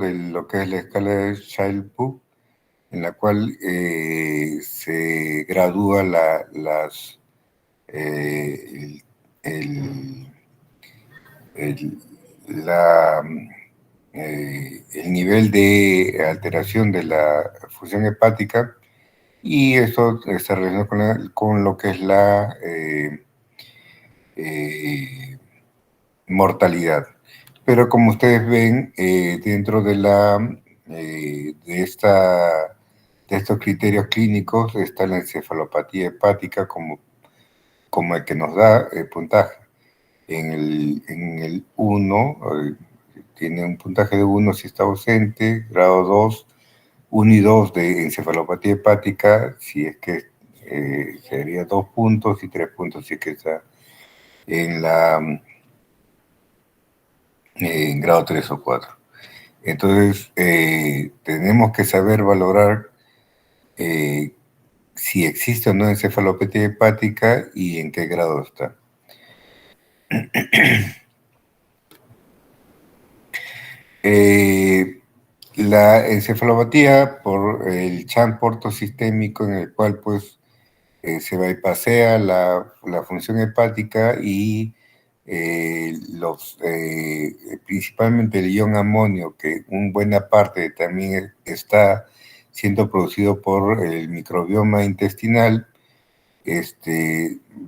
de lo que es la escala de Child-Pugh, en la cual se gradúa el, el- el- la, el nivel de alteración de la función hepática, y eso se relaciona con lo que es la eh, mortalidad. Pero como ustedes ven, dentro de estos criterios clínicos está la encefalopatía hepática como el que nos da el puntaje. En el 1 tiene un puntaje de 1 si está ausente, grado 2, 1 y 2 de encefalopatía hepática, si es que sería 2 puntos, y 3 puntos si es que está en en grado 3 o 4. Entonces, tenemos que saber valorar eh, si existe o no encefalopatía hepática y en qué grado está. La encefalopatía por el shunt portosistémico, en el cual pues se bypassea la función hepática y principalmente el ion amonio, que en buena parte también está siendo producido por el microbioma intestinal,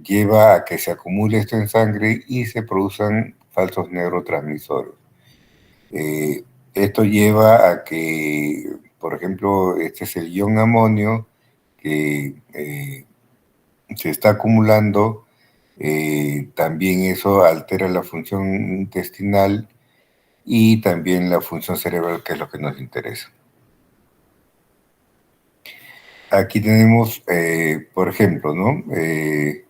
lleva a que se acumule esto en sangre y se produzcan falsos neurotransmisores. Eh, Esto lleva a que, por ejemplo, este es el ion amonio que se está acumulando. También eso altera la función intestinal y también la función cerebral, que es lo que nos interesa. Aquí tenemos, por ejemplo, ¿no? El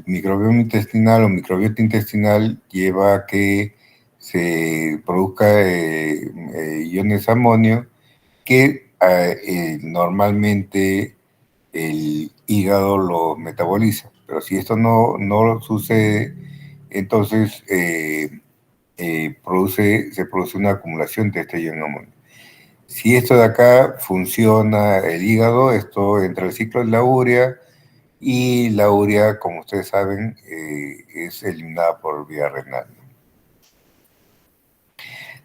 microbioma intestinal o microbiota intestinal lleva a que se produzca iones amonio que normalmente el hígado lo metaboliza. Pero si esto no sucede, entonces se produce una acumulación de este ion amonio. Si esto de acá funciona el hígado, esto entra al ciclo de la urea, y la urea, como ustedes saben, es eliminada por vía renal.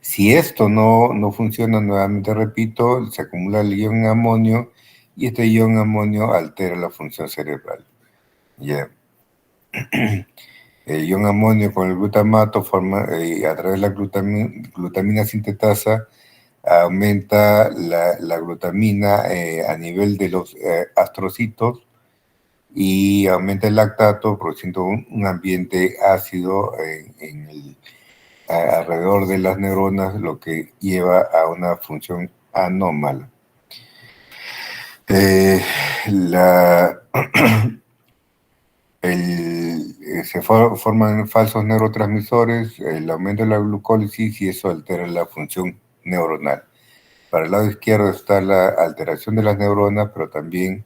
Si esto no funciona, nuevamente repito, se acumula el ion amonio y este ion amonio altera la función cerebral. Yeah. El ion amonio con el glutamato a través de la glutamina sintetasa, aumenta la glutamina a nivel de los astrocitos y aumenta el lactato, produciendo un ambiente ácido alrededor de las neuronas, lo que lleva a una función anómala. Eh, la, Se forman falsos neurotransmisores, el aumento de la glucólisis, y eso altera la función neuronal. Para el lado izquierdo está la alteración de las neuronas, pero también,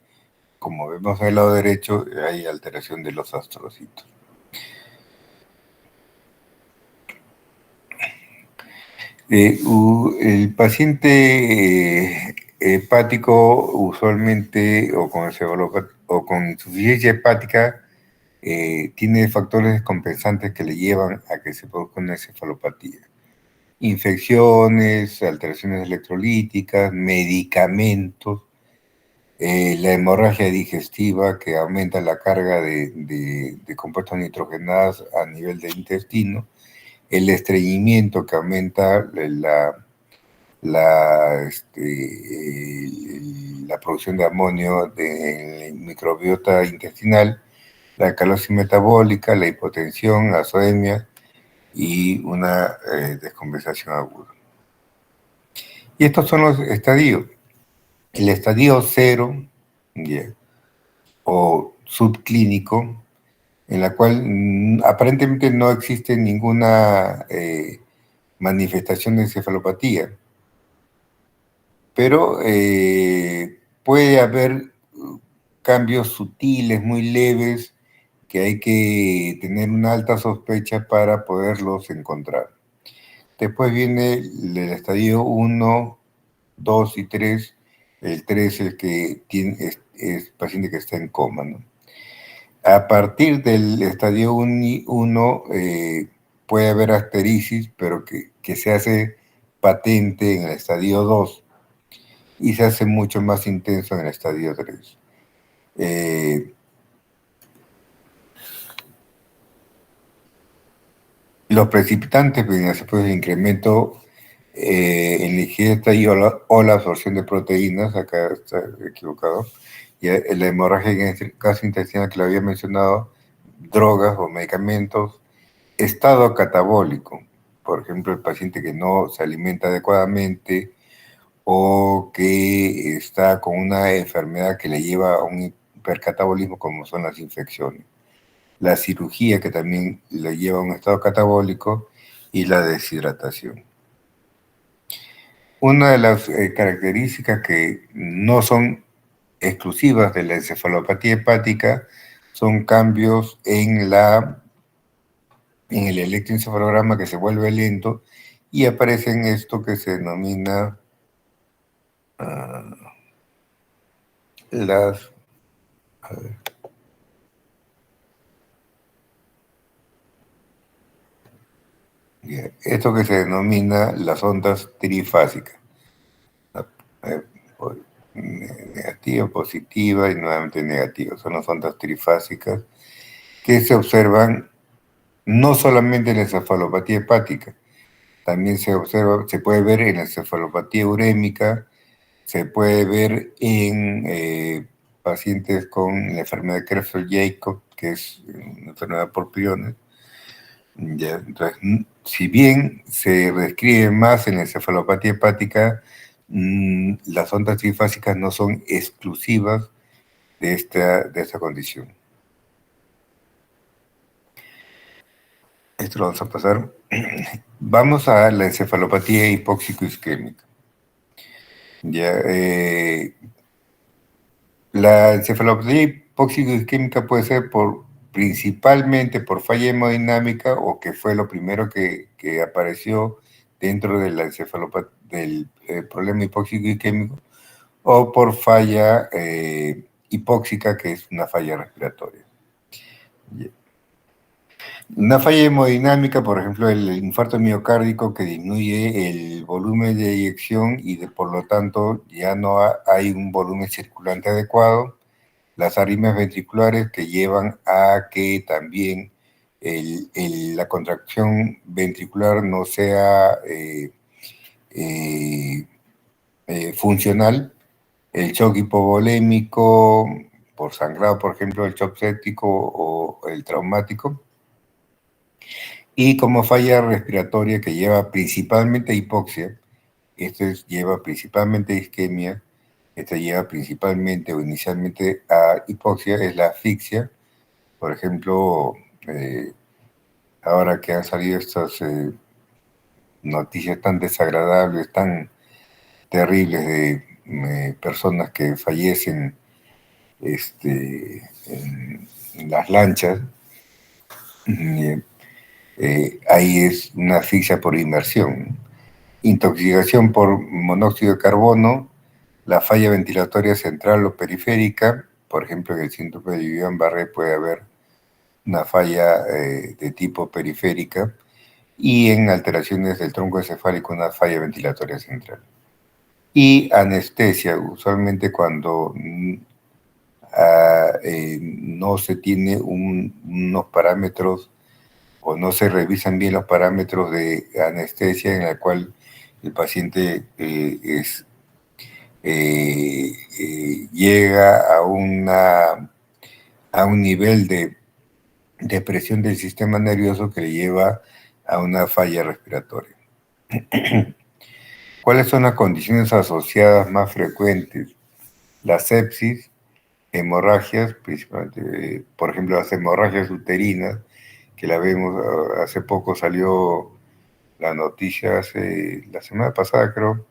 como vemos en el lado derecho, hay alteración de los astrocitos. El paciente hepático, usualmente, o con insuficiencia hepática, tiene factores descompensantes que le llevan a que se produzca una encefalopatía. Infecciones, alteraciones electrolíticas, medicamentos, la hemorragia digestiva, que aumenta la carga de compuestos nitrogenados a nivel del intestino, el estreñimiento, que aumenta la producción de amonio del microbiota intestinal, la alcalosis metabólica, la hipotensión, azoemia y una descompensación aguda. Y estos son los estadios. El estadio 0, yeah, o subclínico, en la cual aparentemente no existe ninguna manifestación de encefalopatía, pero puede haber cambios sutiles, muy leves, que hay que tener una alta sospecha para poderlos encontrar. Después viene el estadio 1, 2 y 3. El 3 es el que tiene, es paciente que está en coma, ¿no? A partir del estadio 1 puede haber asterisis, pero que se hace patente en el estadio 2 y se hace mucho más intenso en el estadio 3. Los precipitantes, pues, el incremento en la ingesta o la absorción de proteínas, acá está equivocado, y la hemorragia en este caso intestinal que lo había mencionado, drogas o medicamentos, estado catabólico, por ejemplo, el paciente que no se alimenta adecuadamente o que está con una enfermedad que le lleva a un hipercatabolismo como son las infecciones, la cirugía que también le lleva a un estado catabólico y la deshidratación. Una de las características que no son exclusivas de la encefalopatía hepática son cambios en el electroencefalograma que se vuelve lento y aparecen esto que se denomina las... Esto que se denomina las ondas trifásicas. Eh, Negativa, positiva y nuevamente negativa. Son las ondas trifásicas que se observan no solamente en la encefalopatía hepática, también se observa, se puede ver en la encefalopatía urémica, se puede ver en pacientes con la enfermedad de Creutzfeldt-Jakob, que es una enfermedad por priones. Ya, entonces, si bien se describe más en la encefalopatía hepática, las ondas trifásicas no son exclusivas de esta condición. Esto lo vamos a pasar. Vamos a la encefalopatía hipóxico-isquémica. Ya, la encefalopatía hipóxico-isquémica puede ser principalmente por falla hemodinámica o que fue lo primero que apareció dentro de la del problema hipóxico-isquémico o por falla hipóxica, que es una falla respiratoria. Una falla hemodinámica, por ejemplo, el infarto miocárdico que disminuye el volumen de eyección y por lo tanto ya no hay un volumen circulante adecuado. Las arritmias ventriculares que llevan a que también la contracción ventricular no sea funcional. El shock hipovolémico por sangrado, por ejemplo, el shock séptico o el traumático. Y como falla respiratoria que lleva principalmente a hipoxia, lleva principalmente a isquemia, esta lleva principalmente o inicialmente a hipoxia, es la asfixia. Por ejemplo, ahora que han salido estas noticias tan desagradables, tan terribles de personas que fallecen en las lanchas, ahí es una asfixia por inmersión. Intoxicación por monóxido de carbono, la falla ventilatoria central o periférica, por ejemplo, en el síndrome de Guillain-Barré puede haber una falla de tipo periférica y en alteraciones del tronco encefálico una falla ventilatoria central. Y anestesia, usualmente cuando no se tiene unos parámetros o no se revisan bien los parámetros de anestesia en la cual el paciente llega a un nivel de presión del sistema nervioso que le lleva a una falla respiratoria. ¿Cuáles son las condiciones asociadas más frecuentes? La sepsis, hemorragias, principalmente, por ejemplo, las hemorragias uterinas, que la vemos, hace poco salió la noticia, la semana pasada creo,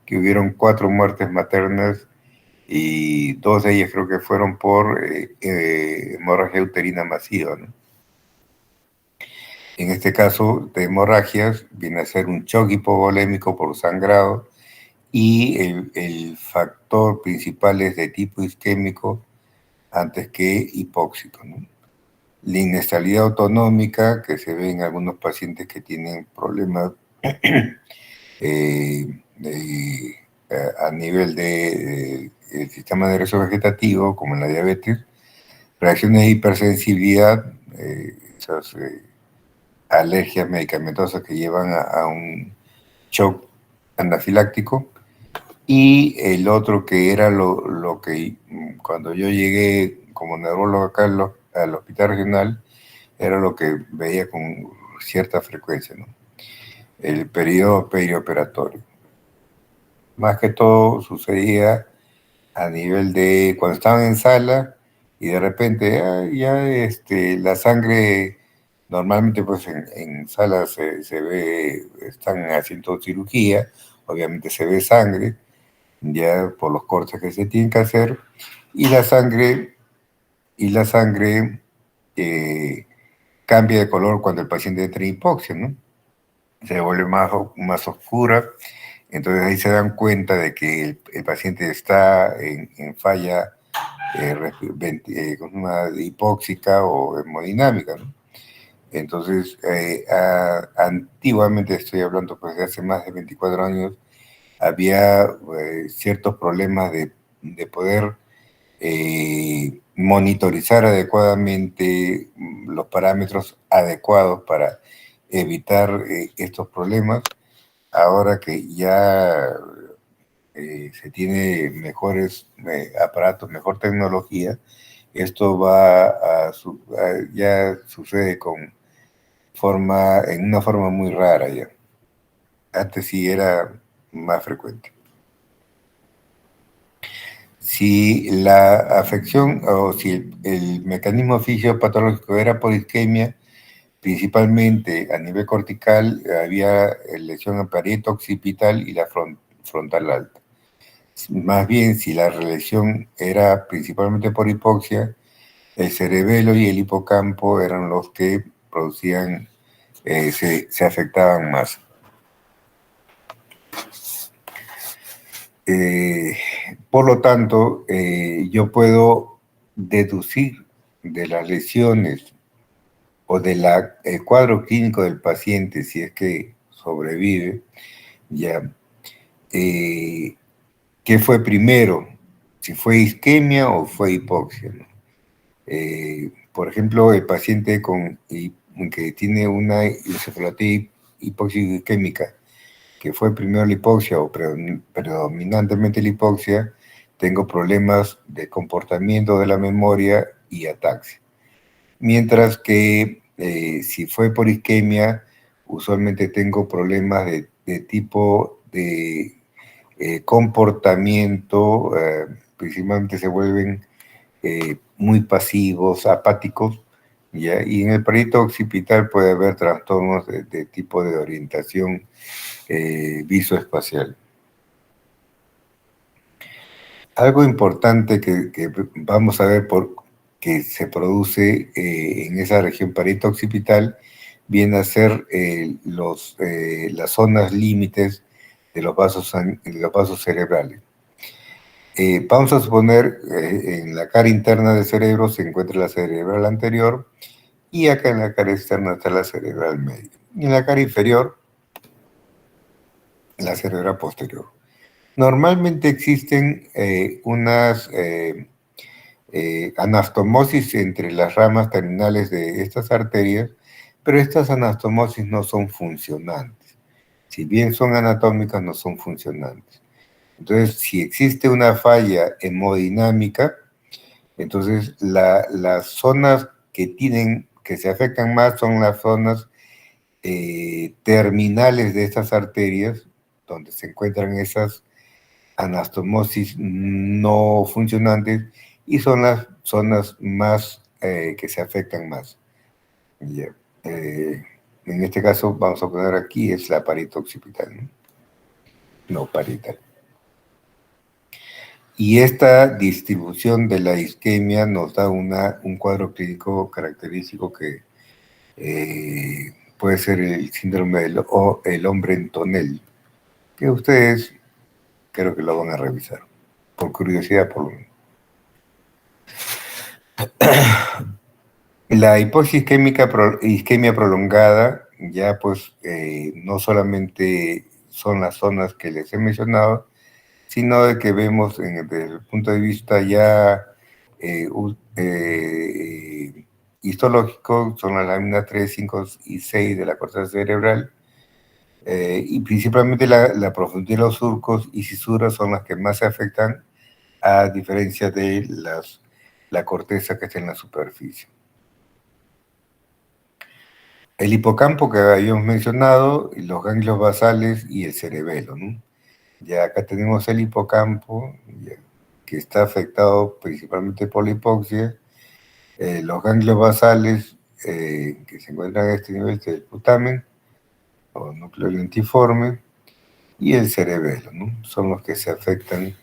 que hubieron 4 muertes maternas y 2 de ellas creo que fueron por hemorragia uterina masiva, ¿no? En este caso de hemorragias, viene a ser un shock hipovolémico por sangrado y el factor principal es de tipo isquémico antes que hipóxico, ¿no? La inestabilidad autonómica que se ve en algunos pacientes que tienen problemas de, a nivel de, el sistema nervioso vegetativo, como en la diabetes, reacciones de hipersensibilidad, esas alergias medicamentosas que llevan a un shock anafiláctico, y el otro que era lo que cuando yo llegué como neurólogo acá al hospital regional, era lo que veía con cierta frecuencia, ¿no? El periodo perioperatorio. Más que todo sucedía a nivel de cuando estaban en sala y de repente la sangre, normalmente pues en sala se ve, están haciendo cirugía, obviamente se ve sangre, ya por los cortes que se tienen que hacer, y la sangre eh, cambia de color cuando el paciente entra en hipoxia, ¿no? Se vuelve más oscura, entonces ahí se dan cuenta de que el paciente está en falla con una hipóxica o hemodinámica, ¿no? Entonces, antiguamente, estoy hablando pues de hace más de 24 años, había ciertos problemas de poder monitorizar adecuadamente los parámetros adecuados para evitar estos problemas. Ahora que ya se tiene mejores aparatos, mejor tecnología, esto ya sucede en una forma muy rara ya. Antes sí era más frecuente. Si la afección o si el mecanismo fisiopatológico era por isquemia, principalmente a nivel cortical había lesión en parieto occipital y la frontal alta. Más bien, si la lesión era principalmente por hipoxia, el cerebelo y el hipocampo eran los que producían, se afectaban más. Eh, por lo tanto, yo puedo deducir de las lesiones o del cuadro clínico del paciente, si es que sobrevive, ya, qué fue primero, si fue isquemia o fue hipoxia, ¿no? Por ejemplo, el paciente que tiene una encefalopatía hipoxia-isquémica, que fue primero la hipoxia o predominantemente la hipoxia, tengo problemas de comportamiento de la memoria y ataxia. Mientras que si fue por isquemia, usualmente tengo problemas de tipo de comportamiento, principalmente se vuelven muy pasivos, apáticos, ¿ya? Y en el parieto occipital puede haber trastornos de tipo de orientación visoespacial. Algo importante que vamos a ver que se produce en esa región parieto occipital viene a ser las zonas límites de los vasos cerebrales. Vamos a suponer en la cara interna del cerebro se encuentra la cerebral anterior y acá en la cara externa está la cerebral media. Y en la cara inferior, la cerebral posterior. Normalmente existen unas anastomosis entre las ramas terminales de estas arterias, pero estas anastomosis no son funcionantes. Si bien son anatómicas, no son funcionantes. Entonces, si existe una falla hemodinámica, entonces las zonas que se afectan más son las zonas terminales de estas arterias, donde se encuentran esas anastomosis no funcionantes, y son las zonas más que se afectan más. Ya. En este caso, vamos a poner aquí, es la parieto occipital, ¿no? No parietal. Y esta distribución de la isquemia nos da un cuadro clínico característico que puede ser el síndrome o el hombre en tonel, que ustedes creo que lo van a revisar, por curiosidad por lo menos. La hipoxia isquemia prolongada ya pues no solamente son las zonas que les he mencionado, sino de que vemos desde el punto de vista ya eh, histológico, son las láminas 3, 5 y 6 de la corteza cerebral, y principalmente la profundidad de los surcos y cisuras son las que más se afectan, a diferencia de la corteza que está en la superficie. El hipocampo que habíamos mencionado, los ganglios basales y el cerebelo, ¿no? Ya acá tenemos el hipocampo, que está afectado principalmente por la hipoxia, los ganglios basales, que se encuentran a este nivel del putamen, o núcleo lentiforme, y el cerebelo, ¿no? Son los que se afectan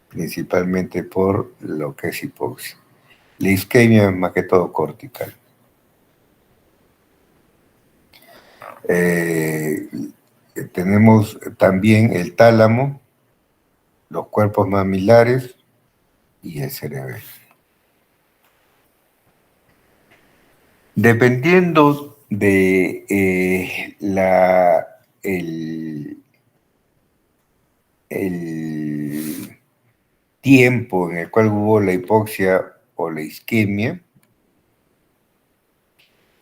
principalmente por lo que es hipoxia. La isquemia es más que todo cortical. Eh, Tenemos también el tálamo, los cuerpos mamilares y el cerebelo. Dependiendo de el tiempo en el cual hubo la hipoxia o la isquemia,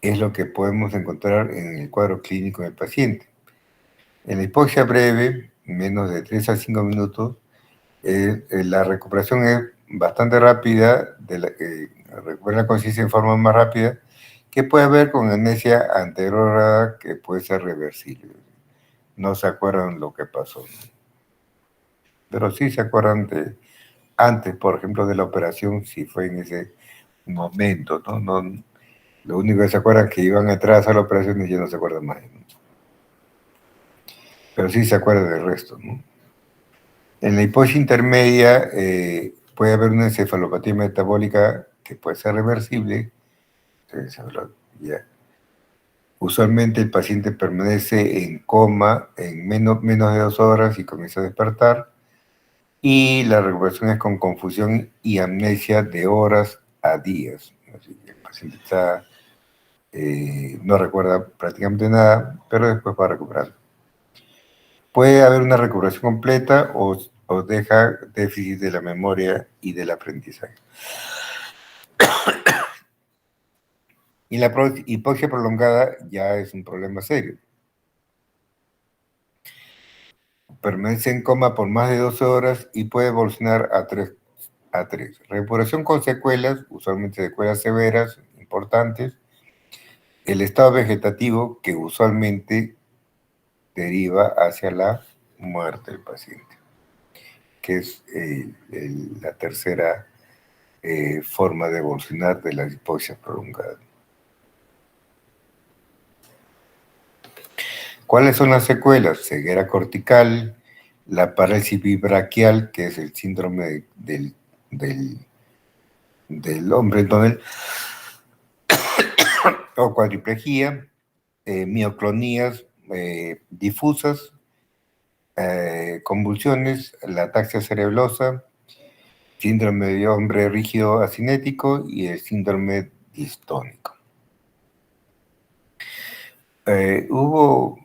es lo que podemos encontrar en el cuadro clínico del paciente. En la hipoxia breve, menos de 3 a 5 minutos, la recuperación es bastante rápida, recupera la conciencia en forma más rápida, que puede haber con amnesia anterior que puede ser reversible. No se acuerdan lo que pasó, pero sí se acuerdan de antes, por ejemplo, de la operación, si fue en ese momento, ¿no? Lo único que se acuerdan es que iban atrás a la operación y ya no se acuerdan más, ¿no? Pero sí se acuerdan del resto, ¿no? En la hipoxia intermedia puede haber una encefalopatía metabólica que puede ser reversible. Ya. Usualmente el paciente permanece en coma en menos de 2 horas y comienza a despertar. Y la recuperación es con confusión y amnesia de horas a días. Así que el paciente no recuerda prácticamente nada, pero después va a recuperar. Puede haber una recuperación completa o deja déficit de la memoria y del aprendizaje. Y la hipoxia prolongada ya es un problema serio. Permanece en coma por más de 12 horas y puede evolucionar a 3. Recuperación con secuelas, usualmente secuelas severas, importantes. El estado vegetativo, que usualmente deriva hacia la muerte del paciente, que es la tercera forma de evolucionar de la hipoxia prolongada. ¿Cuáles son las secuelas? Ceguera cortical, la parálisis bibraquial, que es el síndrome del hombre en tonel, o cuadriplejía, mioclonías difusas, convulsiones, la ataxia cerebelosa, síndrome de hombre rígido acinético y el síndrome distónico. Hubo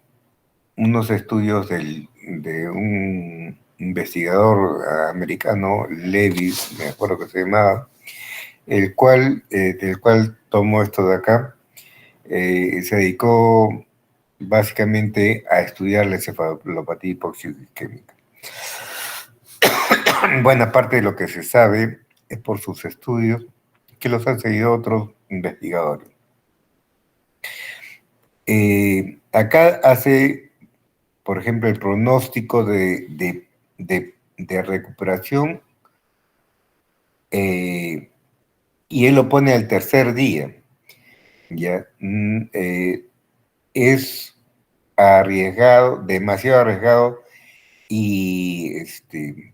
unos estudios de un investigador americano, Levy, me acuerdo que se llamaba, del cual tomó esto de acá. Se dedicó básicamente a estudiar la encefalopatía hipoxia-isquémica. Buena parte de lo que se sabe es por sus estudios que los han seguido otros investigadores. Acá hace, por ejemplo, el pronóstico de recuperación, y él lo pone al tercer día. ¿Ya? Es arriesgado, demasiado arriesgado, y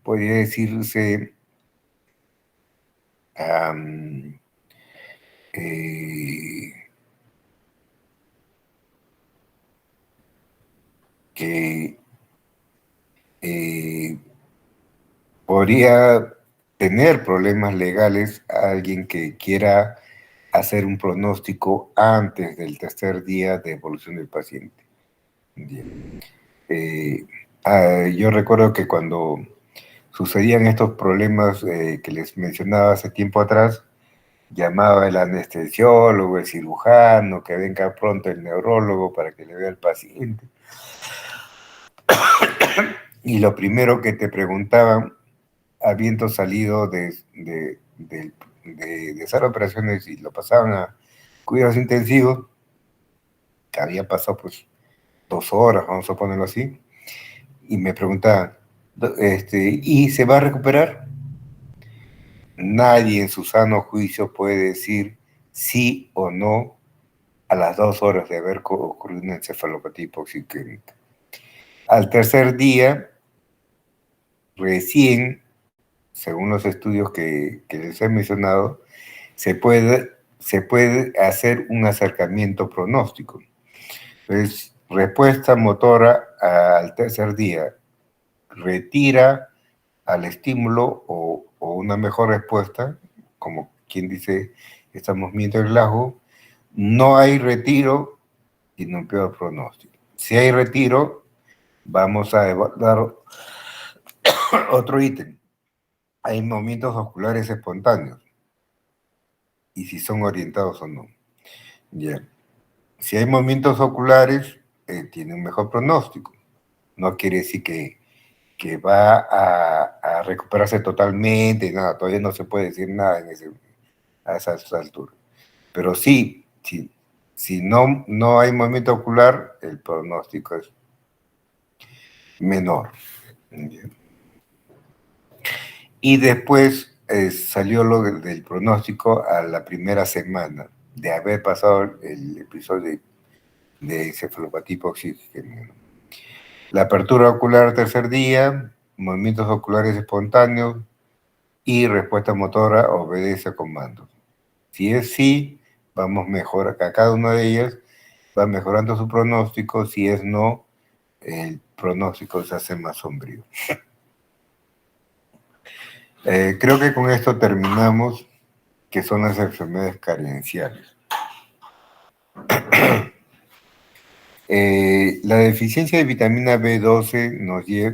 podría decirse eh, que podría tener problemas legales a alguien que quiera hacer un pronóstico antes del tercer día de evolución del paciente. Bien. Yo recuerdo que cuando sucedían estos problemas que les mencionaba hace tiempo atrás, llamaba el anestesiólogo, el cirujano, que venga pronto el neurólogo para que le vea al paciente. Y lo primero que te preguntaban, habiendo salido de hacer operaciones y lo pasaban a cuidados intensivos, que había pasado pues 2 horas, vamos a ponerlo así, y me preguntaban, ¿y se va a recuperar? Nadie en su sano juicio puede decir sí o no a las 2 horas de haber ocurrido una encefalopatía hipoxicémica. Al tercer día, recién, según los estudios que les he mencionado, se puede hacer un acercamiento pronóstico. Entonces, respuesta motora al tercer día retira al estímulo o una mejor respuesta, como quien dice, estamos viendo el lago, no hay retiro y no peor pronóstico. Si hay retiro, vamos a evaluar otro ítem. Hay movimientos oculares espontáneos y si son orientados o no. Bien. Si hay movimientos oculares, tiene un mejor pronóstico. No quiere decir que va a recuperarse totalmente, nada, todavía no se puede decir nada a esas alturas. Pero sí, si no hay movimiento ocular, el pronóstico es menor. Bien. Y después salió lo del pronóstico a la primera semana de haber pasado el episodio de encefalopatía hipoxicémica. La apertura ocular tercer día, movimientos oculares espontáneos y respuesta motora obedece a comandos. Si es sí, vamos mejor, a cada una de ellas va mejorando su pronóstico, si es no, el pronóstico se hace más sombrío. Creo que con esto terminamos, que son las enfermedades carenciales. La deficiencia de vitamina B12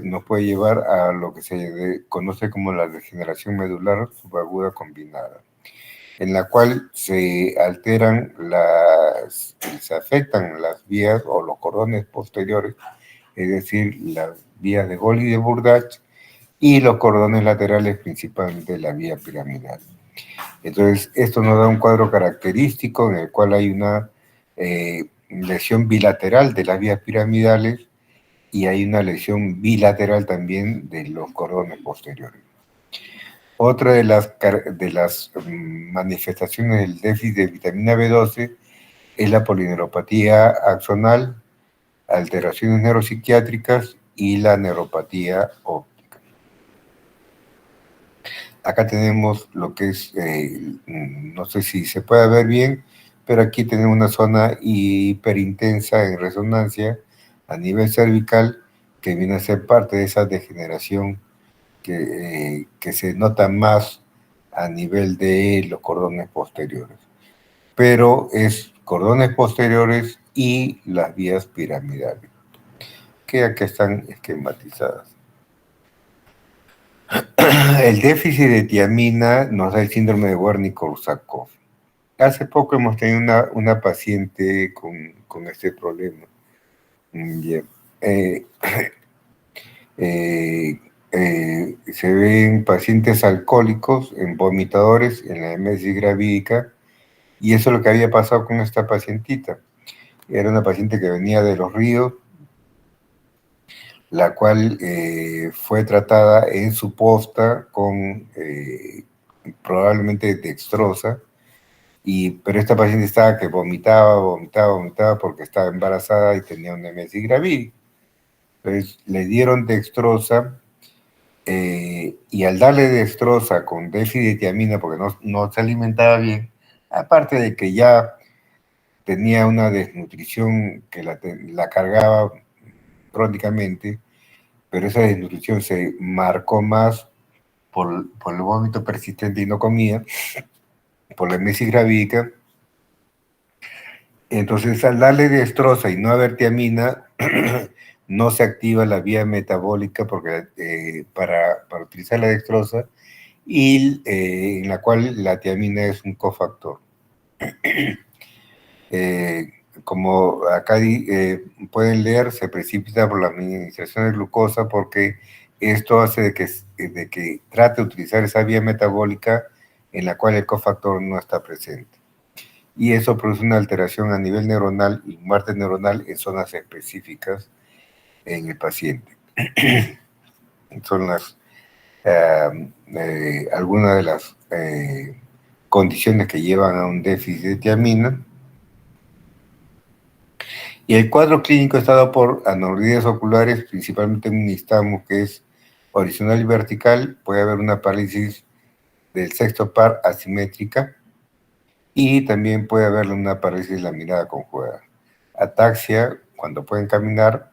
nos puede llevar a lo que se conoce como la degeneración medular subaguda combinada, en la cual se alteran se afectan las vías o los cordones posteriores, es decir, las vías de Golgi y de Burdach, y los cordones laterales, principalmente la vía piramidal. Entonces, esto nos da un cuadro característico en el cual hay una lesión bilateral de las vías piramidales y hay una lesión bilateral también de los cordones posteriores. Otra de las manifestaciones del déficit de vitamina B12 es la polineuropatía axonal, alteraciones neuropsiquiátricas y la neuropatía óptica. Acá tenemos lo que es, no sé si se puede ver bien, pero aquí tenemos una zona hiperintensa en resonancia a nivel cervical que viene a ser parte de esa degeneración que se nota más a nivel de los cordones posteriores. Pero es cordones posteriores y las vías piramidales, que aquí están esquematizadas. El déficit de tiamina nos da el síndrome de Wernicke-Korsakoff. Hace poco hemos tenido una paciente con este problema. Bien. Se ven pacientes alcohólicos, en vomitadores, en la emesis gravídica, y eso es lo que había pasado con esta pacientita. Era una paciente que venía de Los Ríos, la cual fue tratada en su posta con probablemente dextrosa, pero esta paciente estaba que vomitaba porque estaba embarazada y tenía una emesis gravídica. Entonces le dieron dextrosa y al darle dextrosa con déficit de tiamina porque no se alimentaba bien, aparte de que ya tenía una desnutrición que la cargaba crónicamente, pero esa desnutrición se marcó más por el vómito persistente y no comía, por la emesis gravídica. Entonces, al darle dextrosa y no haber tiamina, no se activa la vía metabólica porque, para utilizar la dextrosa, y en la cual la tiamina es un cofactor. Eh, Como acá pueden leer, se precipita por la administración de glucosa porque esto hace de que trate de utilizar esa vía metabólica en la cual el cofactor no está presente. Y eso produce una alteración a nivel neuronal y muerte neuronal en zonas específicas en el paciente. Son algunas de las condiciones que llevan a un déficit de tiamina. Y el cuadro clínico está dado por anorexías oculares, principalmente un nistagmo que es horizontal y vertical. Puede haber una parálisis del sexto par asimétrica y también puede haber una parálisis de la mirada conjugada. Ataxia, cuando pueden caminar,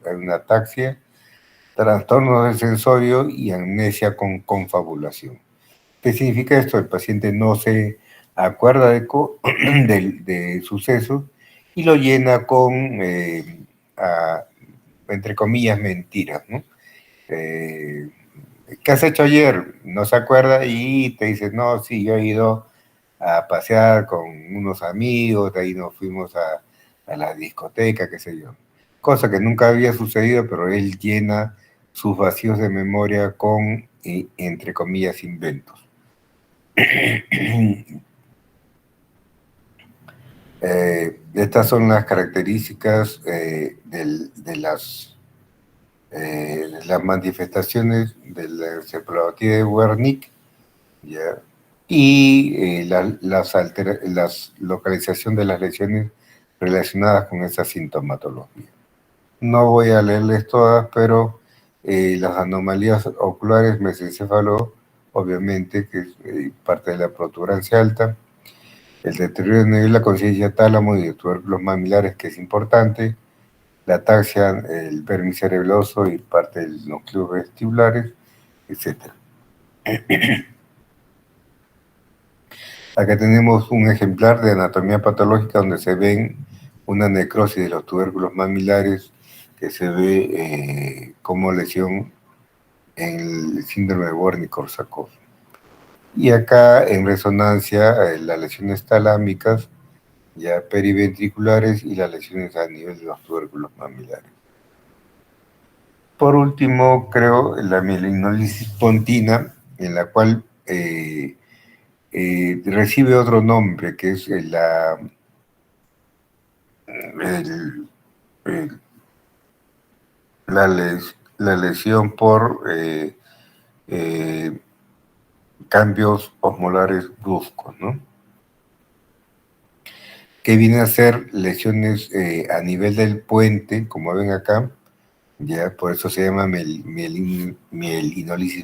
hay una ataxia, trastorno del sensorio y amnesia con confabulación. ¿Qué significa esto? El paciente no se acuerda de sucesos y lo llena con, entre comillas, mentiras, ¿no? Eh, ¿Qué has hecho ayer? No se acuerda y te dice, no, sí, yo he ido a pasear con unos amigos, de ahí nos fuimos a la discoteca, qué sé yo. Cosa que nunca había sucedido, pero él llena sus vacíos de memoria con, entre comillas, inventos. Estas son las características de las manifestaciones de la encefalopatía de Wernicke, ¿ya? Y la localización de las lesiones relacionadas con esa sintomatología. No voy a leerles todas, pero las anomalías oculares, mesencéfalo, obviamente, que es parte de la protuberancia alta, el deterioro de la conciencia tálamo y de tubérculos mamilares, que es importante, la ataxia, el vermis cerebeloso y parte de los núcleos vestibulares, etc. Acá tenemos un ejemplar de anatomía patológica donde se ven una necrosis de los tubérculos mamilares que se ve como lesión en el síndrome de Wernicke-Korsakoff. Y acá en resonancia las lesiones talámicas, ya periventriculares, y las lesiones a nivel de los tubérculos mamilares. Por último, creo la mielinolisis pontina, en la cual recibe otro nombre, que es el, el, la lesión por cambios osmolares bruscos, ¿no? Que vienen a ser lesiones a nivel del puente, como ven acá, ya por eso se llama mielinolisis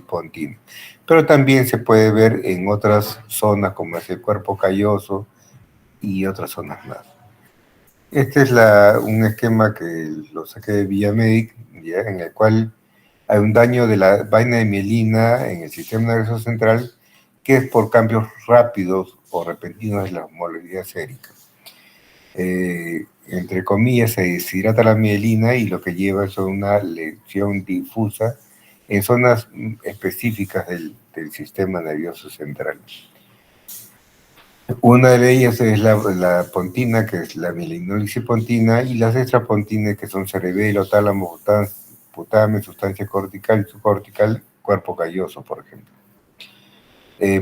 pontina. Pero también se puede ver en otras zonas, como es el cuerpo calloso y otras zonas más. Este es un esquema que lo saqué de Villamedic, ¿ya? En el cual hay un daño de la vaina de mielina en el sistema nervioso central, que es por cambios rápidos o repentinos de la osmolaridad sérica. Entre comillas, se deshidrata la mielina y lo que lleva es una lesión difusa en zonas específicas del sistema nervioso central. Una de ellas es la pontina, que es la mielinolisis pontina, y las extrapontines, que son cerebelo, tálamo, putamen, sustancia cortical y subcortical, cuerpo calloso, por ejemplo.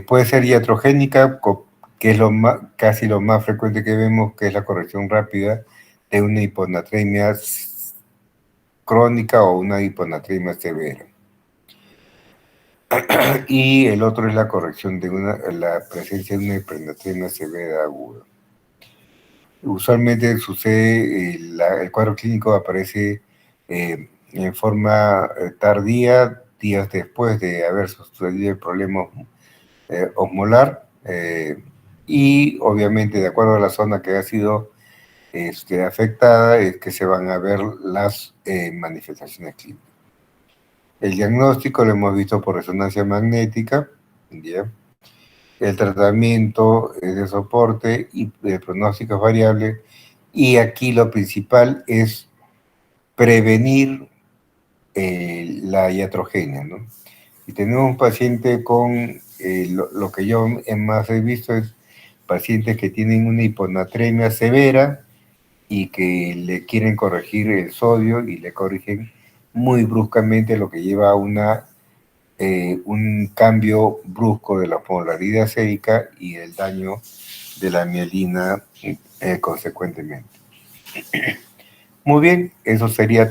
Puede ser iatrogénica, que es casi lo más frecuente que vemos, que es la corrección rápida de una hiponatremia crónica o una hiponatremia severa. Y el otro es la corrección de la presencia de una hiponatremia severa aguda. Usualmente sucede, el cuadro clínico aparece en forma tardía, días después de haber sucedido el problema osmolar, y obviamente de acuerdo a la zona que ha sido afectada es que se van a ver las manifestaciones clínicas. El diagnóstico lo hemos visto por resonancia magnética, ¿ya? El tratamiento es de soporte y el pronóstico es variable, y aquí lo principal es prevenir la iatrogenia, ¿no? Y tenemos un paciente con, lo que yo más he visto es pacientes que tienen una hiponatremia severa y que le quieren corregir el sodio y le corrigen muy bruscamente, lo que lleva a un cambio brusco de la osmolaridad sérica y el daño de la mielina consecuentemente. Muy bien, eso sería